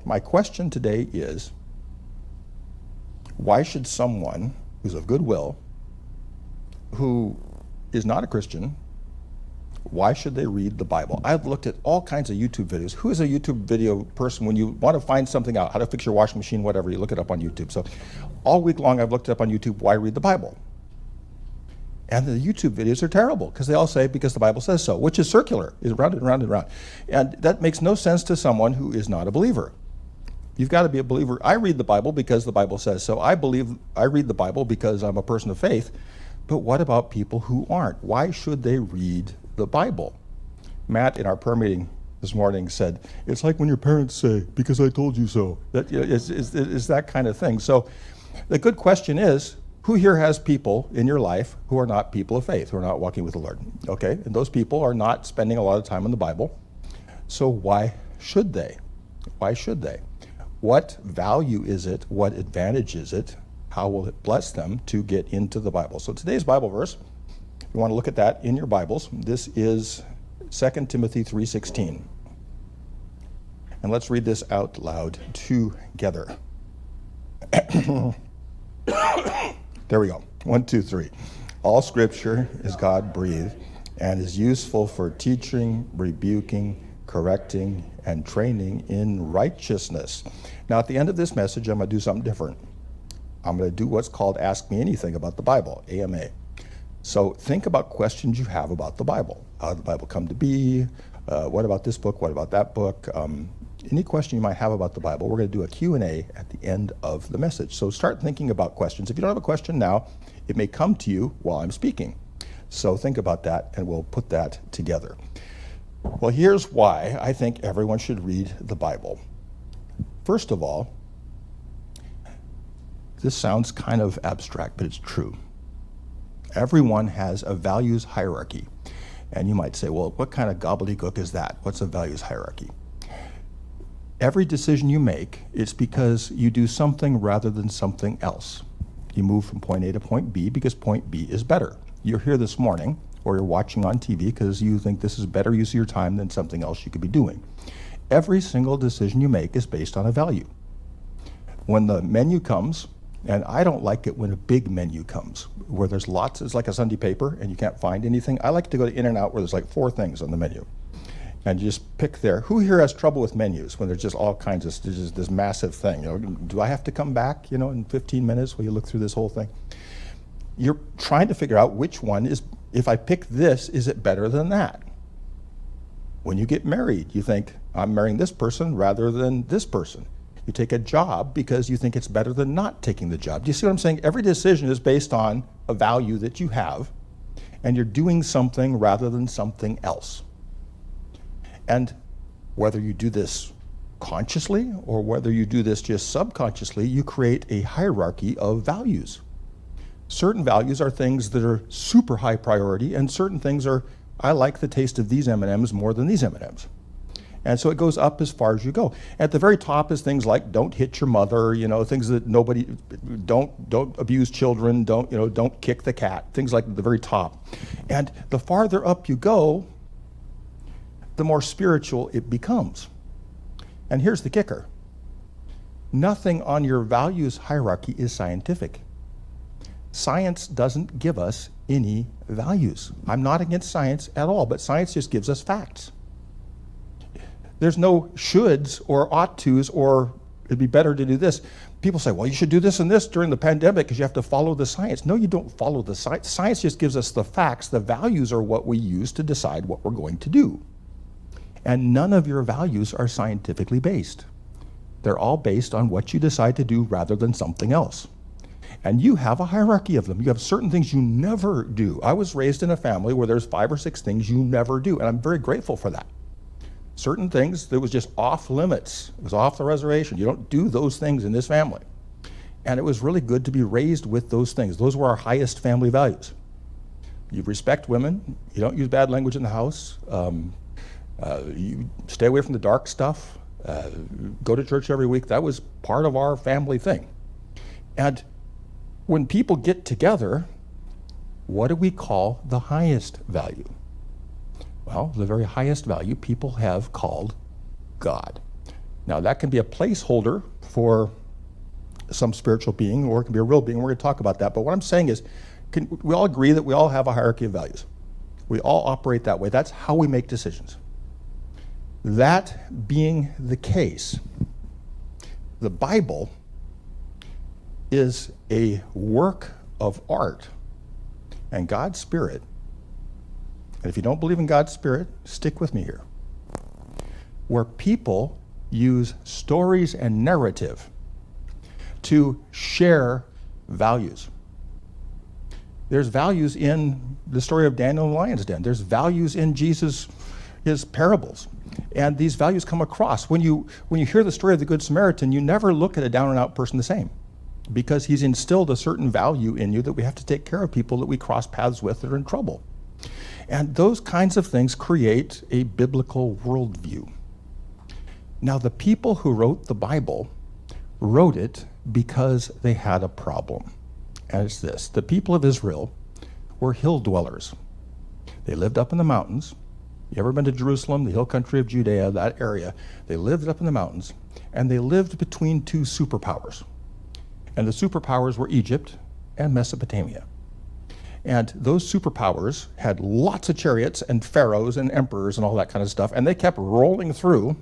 my question today is, why should someone who's of goodwill, who is not a Christian, why should they read the Bible? I've looked at all kinds of YouTube videos. Who is a YouTube video person when you want to find something out, how to fix your washing machine, whatever, you look it up on YouTube. So all week long I've looked it up on YouTube, why read the Bible? And the YouTube videos are terrible because they all say, because the Bible says so, which is circular, is round and round and round. And that makes no sense to someone who is not a believer. You've got to be a believer. I read the Bible because the Bible says so. I read the Bible because I'm a person of faith. But what about people who aren't? Why should they read the Bible? Matt, in our prayer meeting this morning, said, it's like when your parents say, because I told you so. That is that kind of thing. So the good question is, who here has people in your life who are not people of faith, who are not walking with the Lord? Okay, and those people are not spending a lot of time in the Bible. So why should they? Why should they? What value is it? What advantage is it? How will it bless them to get into the Bible? So today's Bible verse, you want to look at that in your Bibles. This is 2 Timothy 3:16. And let's read this out loud together. There we go. 1, 2, 3. All scripture is God-breathed and is useful for teaching, rebuking, correcting, and training in righteousness. Now, at the end of this message, I'm going to do something different. I'm going to do what's called Ask Me Anything About the Bible, AMA. So think about questions you have about the Bible. How did the Bible come to be? What about this book? What about that book? Any question you might have about the Bible, we're going to do a Q&A at the end of the message. So start thinking about questions. If you don't have a question now, it may come to you while I'm speaking. So think about that, and we'll put that together. Well, here's why I think everyone should read the Bible. First of all, this sounds kind of abstract, but it's true. Everyone has a values hierarchy. And you might say, well, what kind of gobbledygook is that? What's a values hierarchy? Every decision you make, it's because you do something rather than something else. You move from point A to point B because point B is better. You're here this morning, or you're watching on TV because you think this is better use of your time than something else you could be doing. Every single decision you make is based on a value. When the menu comes, and I don't like it when a big menu comes, where there's lots, it's like a Sunday paper and you can't find anything. I like to go to In-N-Out where there's like 4 things on the menu. And you just pick there. Who here has trouble with menus when there's just all kinds of, there's just this massive thing? You know, do I have to come back, in 15 minutes while you look through this whole thing? You're trying to figure out which one is, if I pick this, is it better than that? When you get married, you think, I'm marrying this person rather than this person. You take a job because you think it's better than not taking the job. Do you see what I'm saying? Every decision is based on a value that you have, and you're doing something rather than something else. And whether you do this consciously or whether you do this just subconsciously, you create a hierarchy of values. Certain values are things that are super high priority, and certain things are, I like the taste of these M&Ms more than these M&Ms. And so it goes up as far as you go. At the very top is things like don't hit your mother, things that nobody, don't abuse children, don't kick the cat, things like the very top. And the farther up you go, the more spiritual it becomes. And here's the kicker. Nothing on your values hierarchy is scientific. Science doesn't give us any values. I'm not against science at all, but science just gives us facts. There's no shoulds or ought tos or it'd be better to do this. People say, well, you should do this and this during the pandemic because you have to follow the science. No, you don't follow the science. Science just gives us the facts. The values are what we use to decide what we're going to do. And none of your values are scientifically based. They're all based on what you decide to do rather than something else. And you have a hierarchy of them. You have certain things you never do. I was raised in a family where there's 5 or 6 things you never do, and I'm very grateful for that. Certain things that was just off limits. It was off the reservation. You don't do those things in this family. And it was really good to be raised with those things. Those were our highest family values. You respect women. You don't use bad language in the house. You stay away from the dark stuff. Go to church every week. That was part of our family thing. And when people get together, what do we call the highest value? Well, the very highest value people have called God. Now, that can be a placeholder for some spiritual being, or it can be a real being. We're going to talk about that. But what I'm saying is, we all agree that we all have a hierarchy of values. We all operate that way. That's how we make decisions. That being the case, the Bible is a work of art, and God's Spirit, and if you don't believe in God's Spirit, stick with me here, where people use stories and narrative to share values. There's values in the story of Daniel and the lion's den. There's values in Jesus, his parables. And these values come across. When you hear the story of the Good Samaritan, you never look at a down and out person the same, because he's instilled a certain value in you that we have to take care of people that we cross paths with that are in trouble. And those kinds of things create a biblical worldview. Now, the people who wrote the Bible wrote it because they had a problem. And it's this: the people of Israel were hill dwellers. They lived up in the mountains. You ever been to Jerusalem, the hill country of Judea, that area? They lived up in the mountains, and they lived between two superpowers. And the superpowers were Egypt and Mesopotamia. And those superpowers had lots of chariots and pharaohs and emperors and all that kind of stuff, and they kept rolling through,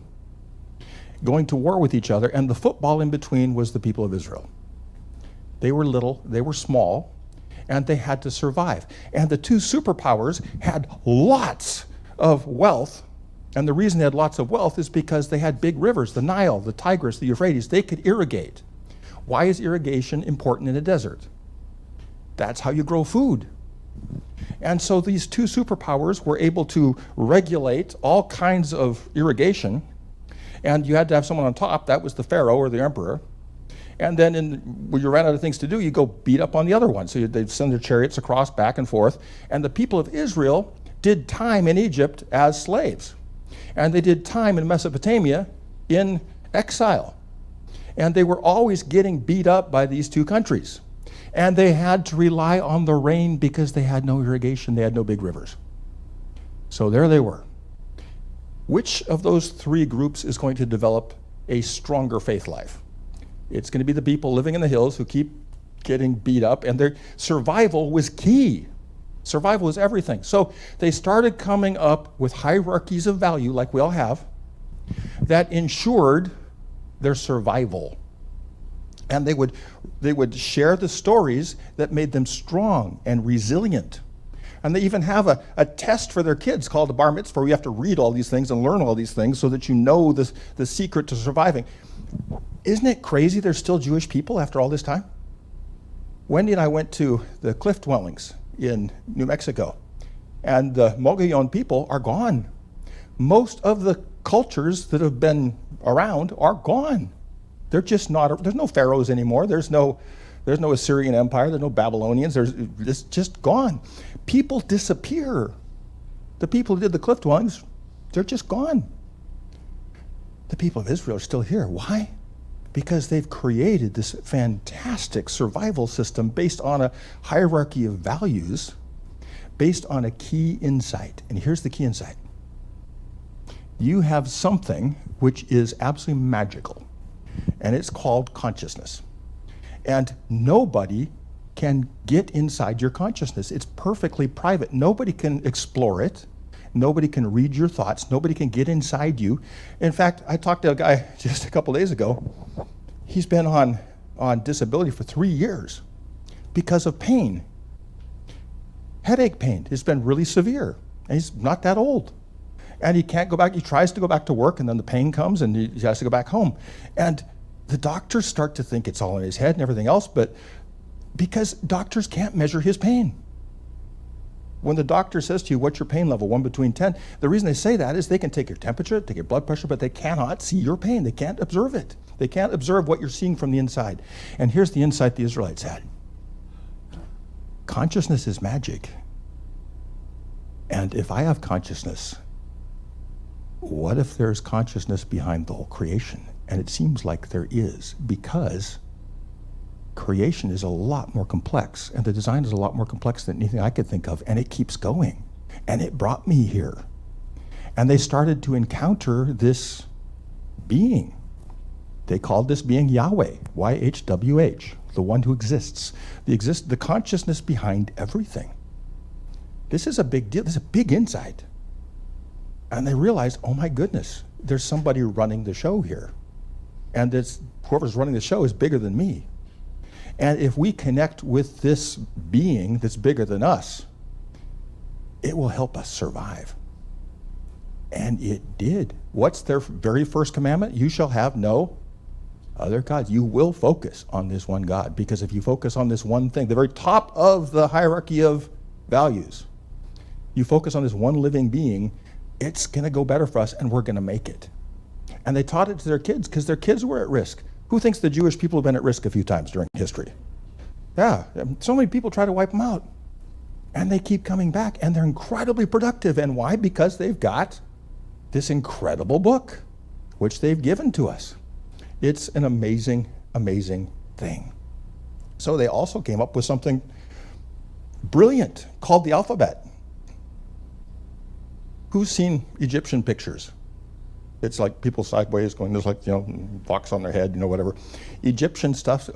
going to war with each other, and the football in between was the people of Israel. They were little, they were small, and they had to survive. And the two superpowers had lots of wealth, and the reason they had lots of wealth is because they had big rivers, the Nile, the Tigris, the Euphrates. They could irrigate. Why is irrigation important in a desert? That's how you grow food. And so these two superpowers were able to regulate all kinds of irrigation, and you had to have someone on top. That was the pharaoh or the emperor. And then when you ran out of things to do, you go beat up on the other one. So they'd send their chariots across back and forth. And the people of Israel did time in Egypt as slaves. And they did time in Mesopotamia in exile. And they were always getting beat up by these two countries. And they had to rely on the rain because they had no irrigation. They had no big rivers. So there they were. Which of those three groups is going to develop a stronger faith life? It's going to be the people living in the hills who keep getting beat up, and their survival was key. Survival is everything. So they started coming up with hierarchies of value, like we all have, that ensured their survival. And they would share the stories that made them strong and resilient. And they even have a test for their kids called the bar mitzvah, where you have to read all these things and learn all these things so that you know the secret to surviving. Isn't it crazy there's still Jewish people after all this time? Wendy and I went to the cliff dwellings in New Mexico, and the Mogollon people are gone. Most of the cultures that have been around are gone. They're just not, there's no pharaohs anymore. There's no Assyrian Empire. There's no Babylonians. It's just gone. People disappear. The people who did the cliff dwellings, they're just gone. The people of Israel are still here. Why? Because they've created this fantastic survival system based on a hierarchy of values, based on a key insight. And here's the key insight. You have something which is absolutely magical, and it's called consciousness. And nobody can get inside your consciousness. It's perfectly private. Nobody can explore it. Nobody can read your thoughts. Nobody can get inside you. In fact, I talked to a guy just a couple days ago. He's been on disability for 3 years because of pain. Headache pain. It's been really severe. And he's not that old. And he can't go back. He tries to go back to work, and then the pain comes, and he has to go back home. And the doctors start to think it's all in his head and everything else, but because doctors can't measure his pain. When the doctor says to you, what's your pain level, 1 between 10, the reason they say that is they can take your temperature, take your blood pressure, but they cannot see your pain. They can't observe it. They can't observe what you're seeing from the inside. And here's the insight the Israelites had. Consciousness is magic. And if I have consciousness, what if there's consciousness behind the whole creation? And it seems like there is, because creation is a lot more complex, and the design is a lot more complex than anything I could think of, and it keeps going. And it brought me here. And they started to encounter this being They called this being Yahweh, YHWH, the one who exists, the consciousness behind everything. This is a big deal. This is a big insight. And they realized, oh my goodness, there's somebody running the show here. And whoever's running the show is bigger than me. And if we connect with this being that's bigger than us, it will help us survive. And it did. What's their very first commandment? You shall have no other gods. You will focus on this one God, because if you focus on this one thing, the very top of the hierarchy of values, you focus on this one living being, it's going to go better for us and we're going to make it. And they taught it to their kids because their kids were at risk. Who thinks the Jewish people have been at risk a few times during history? Yeah, so many people try to wipe them out. And they keep coming back, and they're incredibly productive. And why? Because they've got this incredible book, which they've given to us. It's an amazing, amazing thing. So they also came up with something brilliant called the alphabet. Who's seen Egyptian pictures? It's like people sideways going, there's like, box on their head, whatever. Egyptian stuff,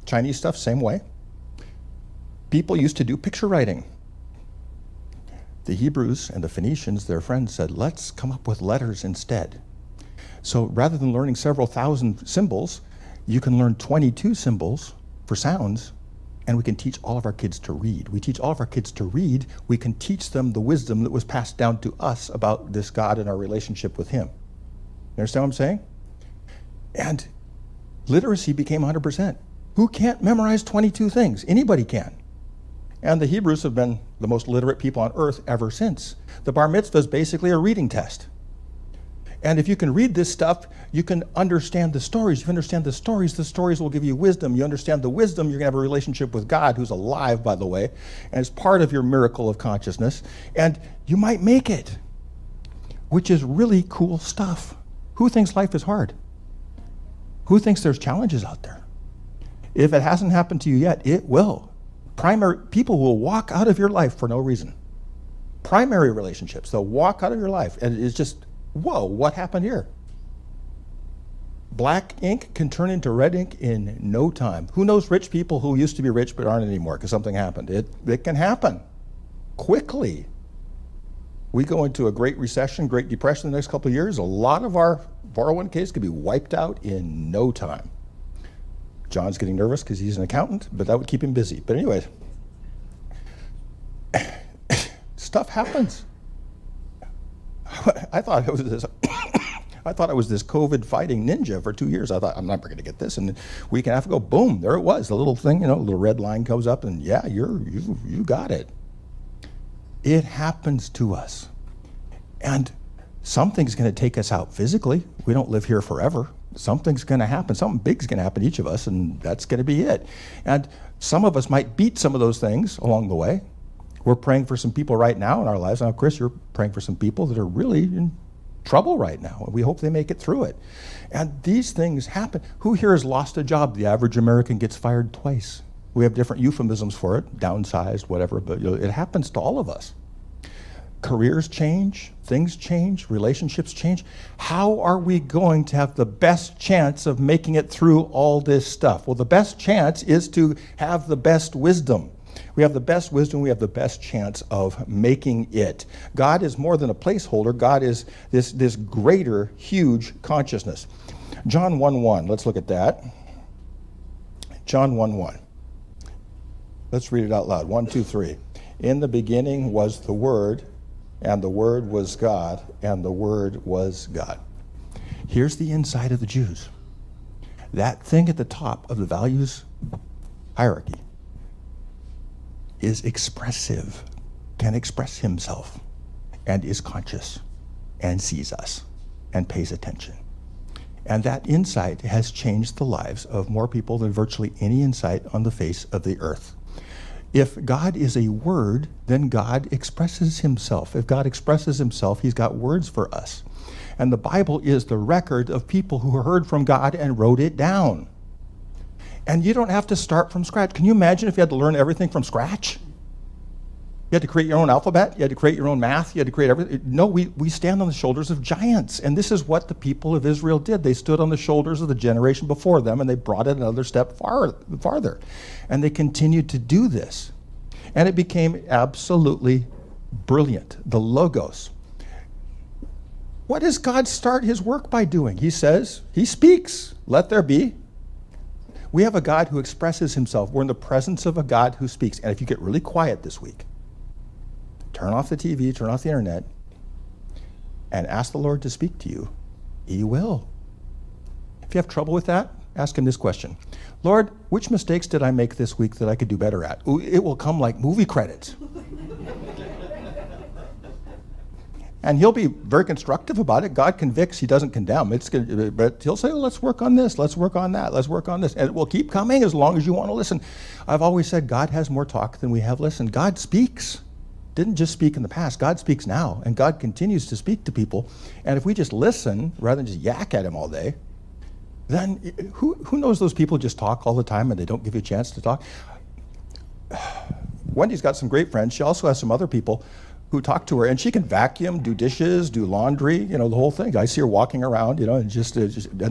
Chinese stuff, same way. People used to do picture writing. The Hebrews and the Phoenicians, their friends, said, let's come up with letters instead. So rather than learning several thousand symbols, you can learn 22 symbols for sounds, and we can teach all of our kids to read. We teach all of our kids to read, we can teach them the wisdom that was passed down to us about this God and our relationship with him. You understand what I'm saying? And literacy became 100%. Who can't memorize 22 things? Anybody can. And the Hebrews have been the most literate people on earth ever since. The bar mitzvah is basically a reading test. And if you can read this stuff, you can understand the stories. If you understand the stories will give you wisdom. You understand the wisdom, you're going to have a relationship with God, who's alive, by the way, and is part of your miracle of consciousness. And you might make it, which is really cool stuff. Who thinks life is hard? Who thinks there's challenges out there? If it hasn't happened to you yet, it will. Primary people will walk out of your life for no reason. Primary relationships, they'll walk out of your life, and it's just, whoa, what happened here? Black ink can turn into red ink in no time. Who knows rich people who used to be rich but aren't anymore because something happened? It can happen quickly. We go into a great recession, Great Depression the next couple of years, a lot of our 401ks could be wiped out in no time. John's getting nervous because he's an accountant, but that would keep him busy. But anyways, stuff happens. I thought it was this. I thought I was this COVID fighting ninja for 2 years. I thought I'm never going to get this, and a week and a half ago, boom, there it was. The little thing, a little red line comes up, and yeah, you got it. It happens to us, and something's going to take us out physically. We don't live here forever. Something's going to happen. Something big's going to happen to each of us, and that's going to be it. And some of us might beat some of those things along the way. We're praying for some people right now in our lives. Now, Chris, you're praying for some people that are really in trouble right now. We hope they make it through it. And these things happen. Who here has lost a job? The average American gets fired twice. We have different euphemisms for it, downsized, whatever, but it happens to all of us. Careers change, things change, relationships change. How are we going to have the best chance of making it through all this stuff? Well, the best chance is to have the best wisdom. We have the best wisdom, we have the best chance of making it. God is more than a placeholder. God is this greater, huge consciousness. John 1:1, let's look at that. John 1:1. Let's read it out loud. 1, 2, 3. In the beginning was the Word, and the Word was God, and the Word was God. Here's the inside of the Jews. That thing at the top of the values hierarchy is expressive, can express himself, and is conscious, and sees us, and pays attention. And that insight has changed the lives of more people than virtually any insight on the face of the earth. If God is a word, then God expresses himself. If God expresses himself, he's got words for us. And the Bible is the record of people who heard from God and wrote it down. And you don't have to start from scratch. Can you imagine if you had to learn everything from scratch? You had to create your own alphabet. You had to create your own math. You had to create everything. No, we stand on the shoulders of giants. And this is what the people of Israel did. They stood on the shoulders of the generation before them, and they brought it another step farther. And they continued to do this. And it became absolutely brilliant. The Logos. What does God start his work by doing? He says, he speaks, let there be. We have a God who expresses himself. We're in the presence of a God who speaks. And if you get really quiet this week, turn off the TV, turn off the internet, and ask the Lord to speak to you, he will. If you have trouble with that, ask him this question. Lord, which mistakes did I make this week that I could do better at? Ooh, it will come like movie credits. And he'll be very constructive about it. God convicts, he doesn't condemn. But he'll say, oh, let's work on this, let's work on that, let's work on this. And it will keep coming as long as you want to listen. I've always said God has more talk than we have listen. God speaks. Didn't just speak in the past. God speaks now, and God continues to speak to people. And if we just listen rather than just yak at him all day, then who knows those people just talk all the time and they don't give you a chance to talk? Wendy's got some great friends. She also has some other people who talk to her, and she can vacuum, do dishes, do laundry, the whole thing. I see her walking around, and and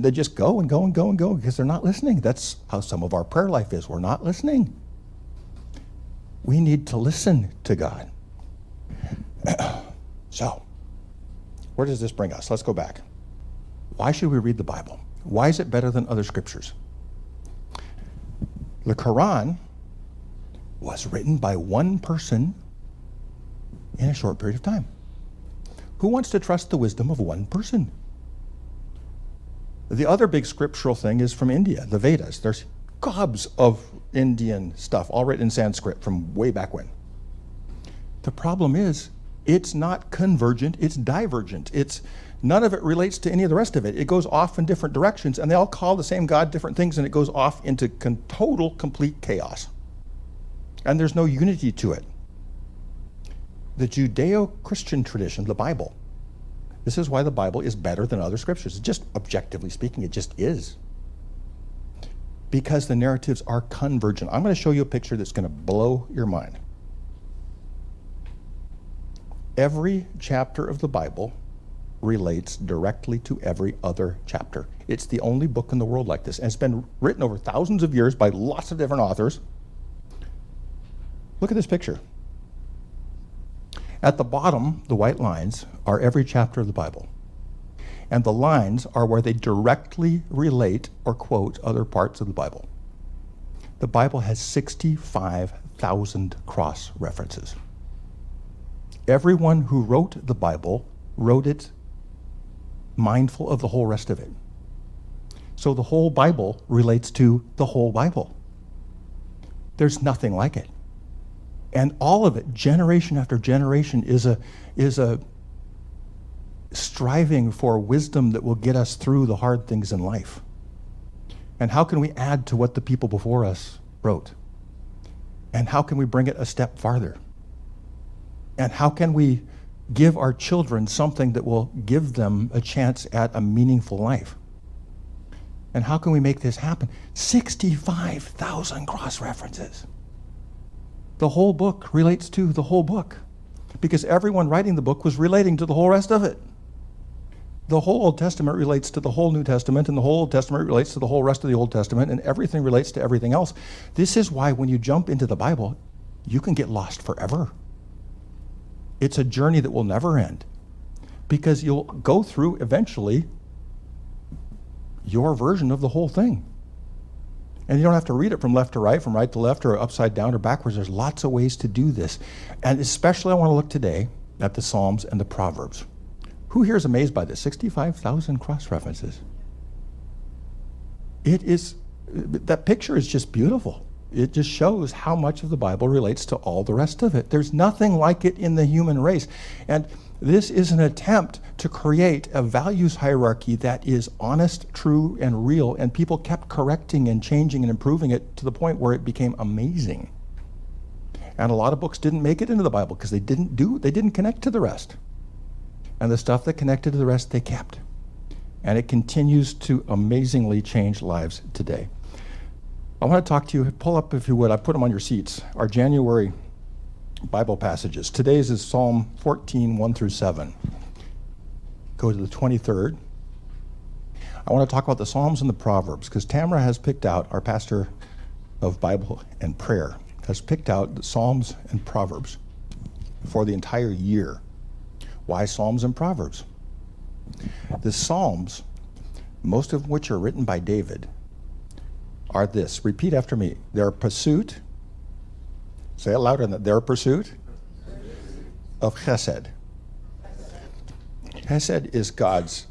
they just go and go and go and go because they're not listening. That's how some of our prayer life is. We're not listening. We need to listen to God. So, where does this bring us? Let's go back. Why should we read the Bible? Why is it better than other scriptures? The Quran was written by one person in a short period of time. Who wants to trust the wisdom of one person? The other big scriptural thing is from India, the Vedas. There's gobs of Indian stuff, all written in Sanskrit from way back when. The problem is, it's not convergent, it's divergent. None of it relates to any of the rest of it. It goes off in different directions, and they all call the same God different things, and it goes off into total, complete chaos. And there's no unity to it. The Judeo-Christian tradition, the Bible, this is why the Bible is better than other scriptures. Just objectively speaking, it just is. Because the narratives are convergent. I'm going to show you a picture that's going to blow your mind. Every chapter of the Bible relates directly to every other chapter. It's the only book in the world like this. And it's been written over thousands of years by lots of different authors. Look at this picture. At the bottom, the white lines are every chapter of the Bible. And the lines are where they directly relate or quote other parts of the Bible. The Bible has 65,000 cross references. Everyone who wrote the Bible wrote it mindful of the whole rest of it. So the whole Bible relates to the whole Bible. There's nothing like it. And all of it, generation after generation, is a striving for wisdom that will get us through the hard things in life. And how can we add to what the people before us wrote? And how can we bring it a step farther? And how can we give our children something that will give them a chance at a meaningful life? And how can we make this happen? 65,000 cross-references. The whole book relates to the whole book because everyone writing the book was relating to the whole rest of it. The whole Old Testament relates to the whole New Testament, and the whole Old Testament relates to the whole rest of the Old Testament, and everything relates to everything else. This is why when you jump into the Bible, you can get lost forever. It's a journey that will never end because you'll go through eventually your version of the whole thing. And you don't have to read it from left to right, from right to left, or upside down or backwards. There's lots of ways to do this. And especially I want to look today at the Psalms and the Proverbs. Who here is amazed by this? 65,000 cross-references. That picture is just beautiful. It just shows how much of the Bible relates to all the rest of it. There's nothing like it in the human race. And this is an attempt to create a values hierarchy that is honest, true, and real. And people kept correcting and changing and improving it to the point where it became amazing. And a lot of books didn't make it into the Bible because they didn't connect to the rest. And the stuff that connected to the rest, they kept. And it continues to amazingly change lives today. I want to talk to you, pull up if you would, I put them on your seats, our January Bible passages. Today's is Psalm 14, 1 through 7. Go to the 23rd. I want to talk about the Psalms and the Proverbs, because Tamara has picked out, our pastor of Bible and prayer, has picked out the Psalms and Proverbs for the entire year. Why Psalms and Proverbs? The Psalms, most of which are written by David, are this. Repeat after me. They're a pursuit. Say it louder than that. They're a pursuit of chesed. Chesed is God's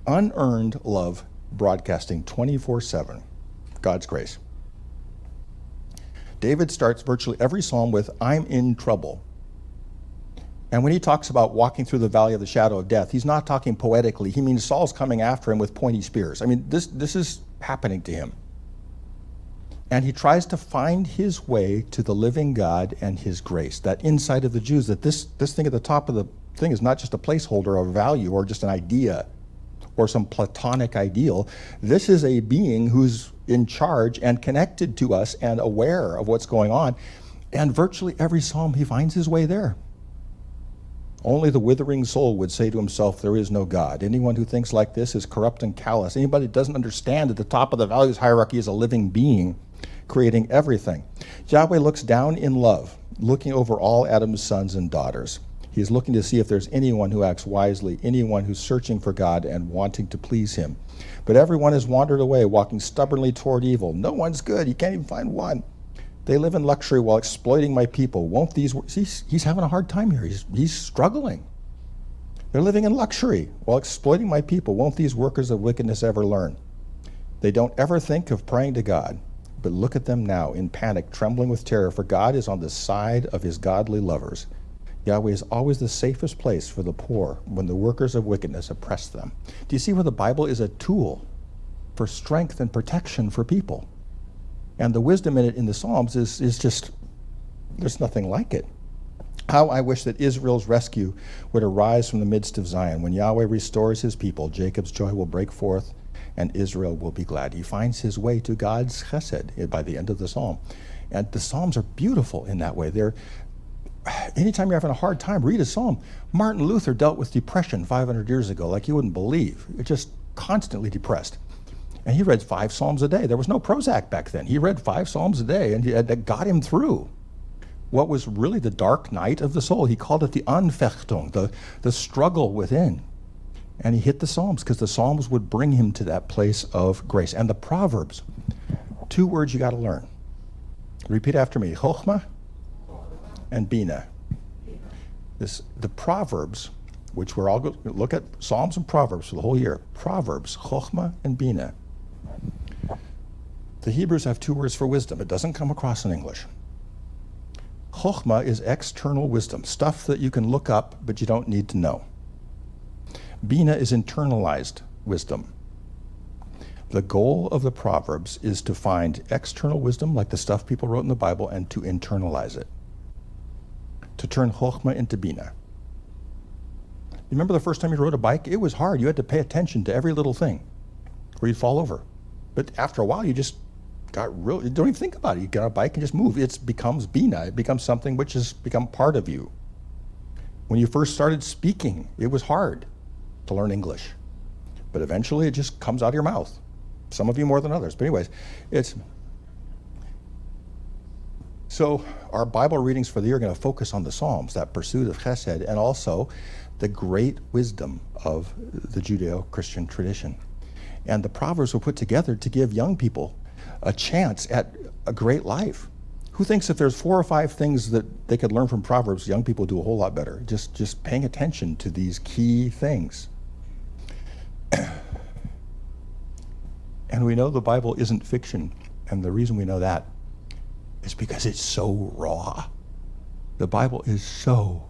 unearned love broadcasting 24/7. God's grace. David starts virtually every psalm with, I'm in trouble. And when he talks about walking through the valley of the shadow of death, he's not talking poetically. He means Saul's coming after him with pointy spears. I mean, this is happening to him. And he tries to find his way to the living God and his grace, that insight of the Jews, that this thing at the top of the thing is not just a placeholder or a value or just an idea or some platonic ideal. This is a being who's in charge and connected to us and aware of what's going on. And virtually every psalm, he finds his way there. Only the withering soul would say to himself, there is no God. Anyone who thinks like this is corrupt and callous. Anybody that doesn't understand at the top of the values hierarchy is a living being creating everything. Yahweh looks down in love, looking over all Adam's sons and daughters. He is looking to see if there's anyone who acts wisely, anyone who's searching for God and wanting to please him. But everyone has wandered away, walking stubbornly toward evil. No one's good. You can't even find one. They live in luxury while exploiting my people. Won't these... He's having a hard time here. He's struggling. They're living in luxury while exploiting my people. Won't these workers of wickedness ever learn? They don't ever think of praying to God. But look at them now, in panic, trembling with terror, for God is on the side of his godly lovers. Yahweh is always the safest place for the poor when the workers of wickedness oppress them. Do you see where the Bible is a tool for strength and protection for people? And the wisdom in it in the Psalms is just, there's nothing like it. How I wish that Israel's rescue would arise from the midst of Zion. When Yahweh restores his people, Jacob's joy will break forth and Israel will be glad. He finds his way to God's chesed by the end of the Psalm. And the Psalms are beautiful in that way. Anytime you're having a hard time, read a Psalm. Martin Luther dealt with depression 500 years ago like you wouldn't believe. You're just constantly depressed. And he read 5 Psalms a day. There was no Prozac back then. He read 5 Psalms a day, and that got him through what was really the dark night of the soul. He called it the Anfechtung, the struggle within. And he hit the Psalms because the Psalms would bring him to that place of grace. And the Proverbs, 2 words you got to learn. Repeat after me, Chochmah and Bina. The Proverbs, which we're all going to look at Psalms and Proverbs for the whole year. Proverbs, Chochmah and Bina. The Hebrews have 2 words for wisdom. It doesn't come across in English. Chochmah is external wisdom, stuff that you can look up, but you don't need to know. Bina is internalized wisdom. The goal of the Proverbs is to find external wisdom, like the stuff people wrote in the Bible, and to internalize it. To turn Chochmah into Bina. You remember the first time you rode a bike? It was hard. You had to pay attention to every little thing, or you'd fall over. But after a while, you just got real, you don't even think about it. You get on a bike and just move. It becomes Bina. It becomes something which has become part of you. When you first started speaking, it was hard to learn English. But eventually, it just comes out of your mouth. Some of you more than others. But anyways, so our Bible readings for the year are going to focus on the Psalms, that pursuit of chesed, and also the great wisdom of the Judeo-Christian tradition. And the Proverbs were put together to give young people a chance at a great life. Who thinks if there's 4 or 5 things that they could learn from Proverbs, young people do a whole lot better? Just paying attention to these key things. And we know the Bible isn't fiction. And the reason we know that is because it's so raw. The Bible is so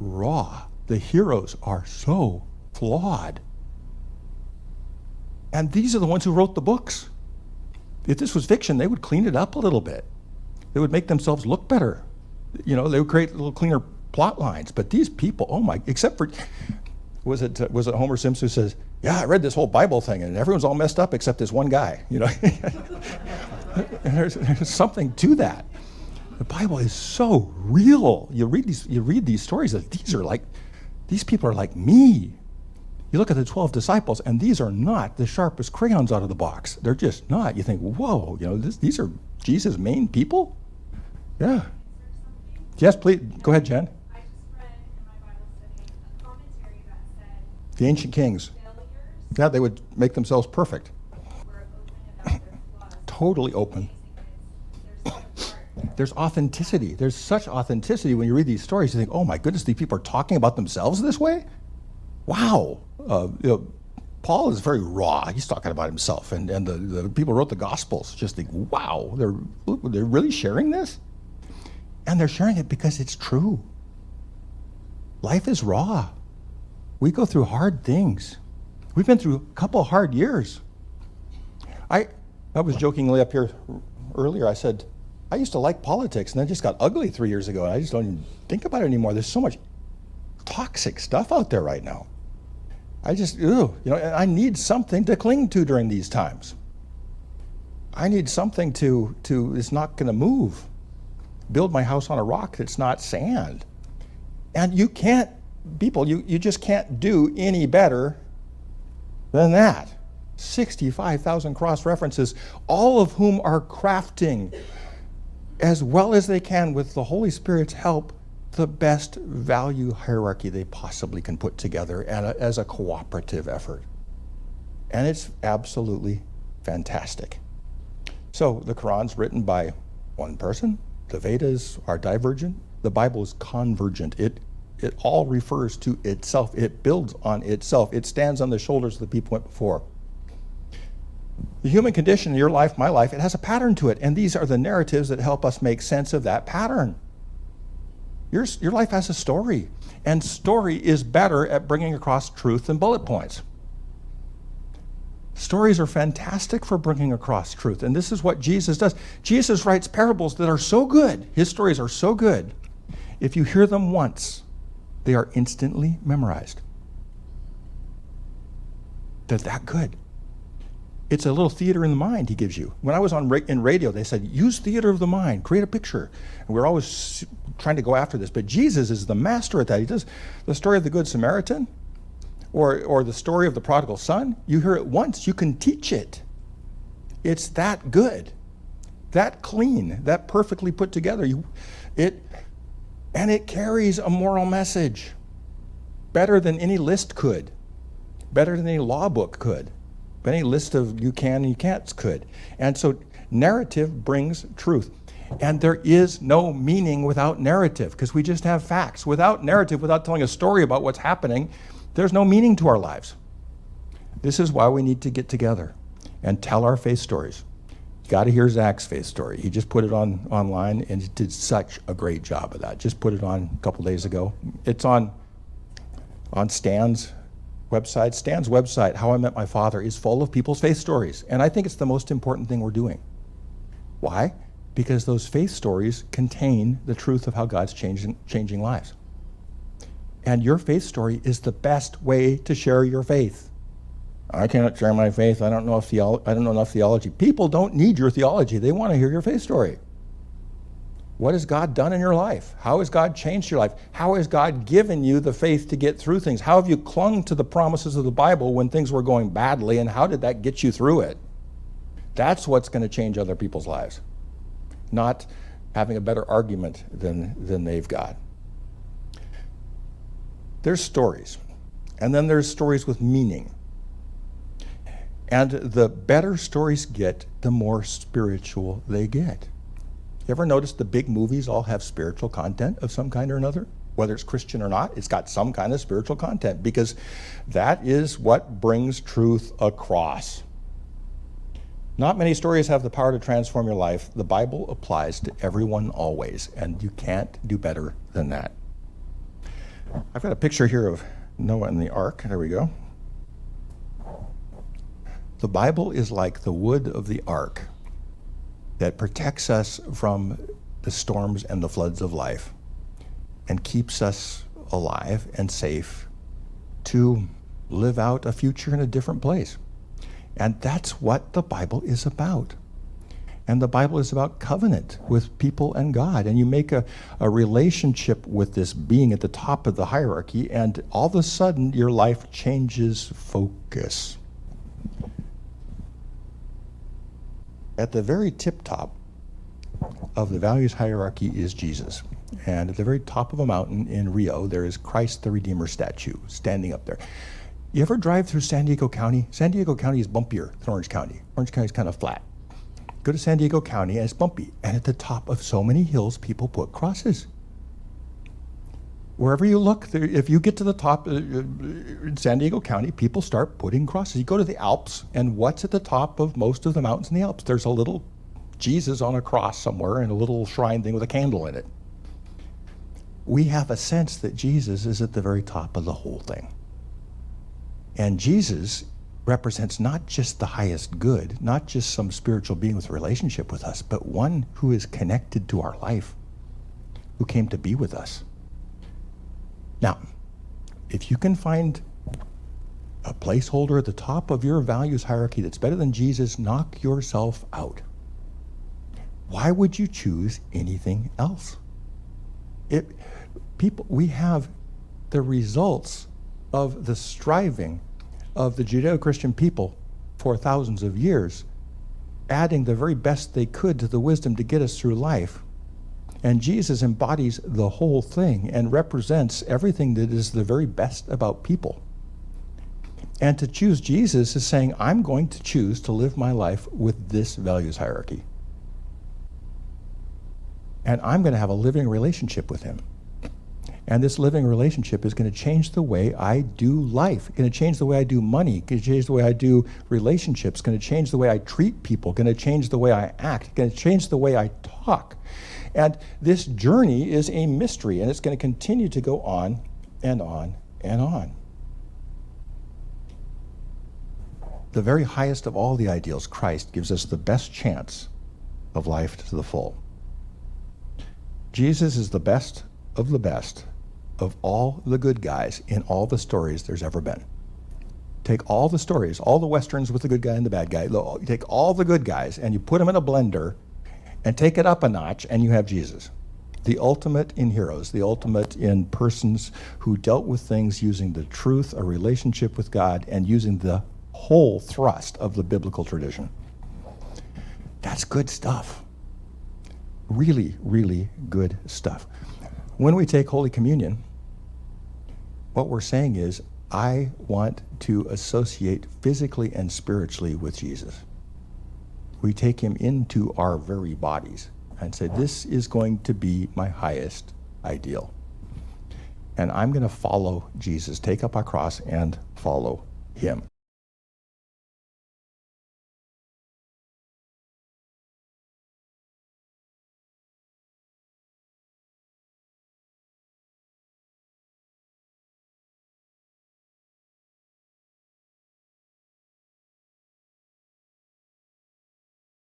raw. The heroes are so flawed. And these are the ones who wrote the books. If this was fiction, they would clean it up a little bit. They would make themselves look better. You know, they would create little cleaner plot lines. But these people, oh my, except for, was it Homer Simpson who says, yeah, I read this whole Bible thing and everyone's all messed up except this one guy, you know. And there's something to that. The Bible is so real. You read these stories, and these people are like me. You look at the 12 disciples, and these are not the sharpest crayons out of the box. They're just not. You think, whoa, these are Jesus' main people? Yeah. Yes, please. Go ahead, Jen. I just read in my Bible study a commentary that said The ancient kings. failures Yeah, they would make themselves perfect. were open about their flaws. Totally open. There's such heart. There's authenticity. There's such authenticity when you read these stories. You think, oh my goodness, these people are talking about themselves this way? Wow. Paul is very raw. He's talking about himself. And the people who wrote the Gospels just think, wow, they're really sharing this? And they're sharing it because it's true. Life is raw. We go through hard things. We've been through a couple of hard years. I was jokingly up here earlier. I said, I used to like politics, and that just got ugly 3 years ago, and I just don't even think about it anymore. There's so much toxic stuff out there right now. And I need something to cling to during these times. I need something to it's not going to move. Build my house on a rock that's not sand. And you can't, you just can't do any better than that. 65,000 cross references, all of whom are crafting as well as they can with the Holy Spirit's help the best value hierarchy they possibly can put together as a cooperative effort. And it's absolutely fantastic. So the Quran's written by one person. The Vedas are divergent. The Bible is convergent. It all refers to itself. It builds on itself. It stands on the shoulders of the people went before. The human condition, your life, my life, it has a pattern to it. And these are the narratives that help us make sense of that pattern. Your life has a story. And story is better at bringing across truth than bullet points. Stories are fantastic for bringing across truth. And this is what Jesus does. Jesus writes parables that are so good. His stories are so good. If you hear them once, they are instantly memorized. They're that good. It's a little theater in the mind he gives you. When I was in radio, they said, use theater of the mind, create a picture. And we're always trying to go after this. But Jesus is the master at that. He does the story of the Good Samaritan or the story of the prodigal son. You hear it once, you can teach it. It's that good, that clean, that perfectly put together. And it carries a moral message better than any list could, better than any law book could. Any list of you can and you can'ts could. And so narrative brings truth. And there is no meaning without narrative, because we just have facts. Without narrative, without telling a story about what's happening, there's no meaning to our lives. This is why we need to get together and tell our faith stories. You got to hear Zach's faith story. He just put it online, and he did such a great job of that. Just put it on a couple days ago. It's on Stan's website. Stan's website, How I Met My Father, is full of people's faith stories. And I think it's the most important thing we're doing. Why? Because those faith stories contain the truth of how God's changing lives. And your faith story is the best way to share your faith. I cannot share my faith. I don't know enough theology. People don't need your theology. They want to hear your faith story. What has God done in your life? How has God changed your life? How has God given you the faith to get through things? How have you clung to the promises of the Bible when things were going badly, and how did that get you through it? That's what's going to change other people's lives, not having a better argument than they've got. There's stories, and then there's stories with meaning. And the better stories get, the more spiritual they get. You ever notice the big movies all have spiritual content of some kind or another? Whether it's Christian or not, it's got some kind of spiritual content, because that is what brings truth across. Not many stories have the power to transform your life. The Bible applies to everyone always, and you can't do better than that. I've got a picture here of Noah and the ark. There we go. The Bible is like the wood of the ark that protects us from the storms and the floods of life and keeps us alive and safe to live out a future in a different place. And that's what the Bible is about. And the Bible is about covenant with people and God. And you make a relationship with this being at the top of the hierarchy, and all of a sudden your life changes focus. At the very tip top of the values hierarchy is Jesus. And at the very top of a mountain in Rio, there is Christ the Redeemer statue standing up there. You ever drive through San Diego County? San Diego County is bumpier than Orange County. Orange County is kind of flat. Go to San Diego County and it's bumpy. And at the top of so many hills, people put crosses. Wherever you look, if you get to the top in San Diego County, people start putting crosses. You go to the Alps, and what's at the top of most of the mountains in the Alps? There's a little Jesus on a cross somewhere and a little shrine thing with a candle in it. We have a sense that Jesus is at the very top of the whole thing. And Jesus represents not just the highest good, not just some spiritual being with a relationship with us, but one who is connected to our life, who came to be with us. Now, if you can find a placeholder at the top of your values hierarchy that's better than Jesus, knock yourself out. Why would you choose anything else? We have the results of the striving of the Judeo-Christian people for thousands of years, adding the very best they could to the wisdom to get us through life. And Jesus embodies the whole thing and represents everything that is the very best about people. And to choose Jesus is saying, I'm going to choose to live my life with this values hierarchy. And I'm going to have a living relationship with him. And this living relationship is going to change the way I do life. It's going to change the way I do money. It's going to change the way I do relationships. It's going to change the way I treat people. It's going to change the way I act. It's going to change the way I talk. And this journey is a mystery, and it's going to continue to go on and on and on. The very highest of all the ideals, Christ, gives us the best chance of life to the full. Jesus is the best of all the good guys in all the stories there's ever been. Take all the stories, all the Westerns with the good guy and the bad guy, you take all the good guys and you put them in a blender and take it up a notch, and you have Jesus. The ultimate in heroes, the ultimate in persons who dealt with things using the truth, a relationship with God, and using the whole thrust of the biblical tradition. That's good stuff. Really, really good stuff. When we take Holy Communion, what we're saying is, I want to associate physically and spiritually with Jesus. We take him into our very bodies and say, this is going to be my highest ideal. And I'm going to follow Jesus, take up our cross and follow him.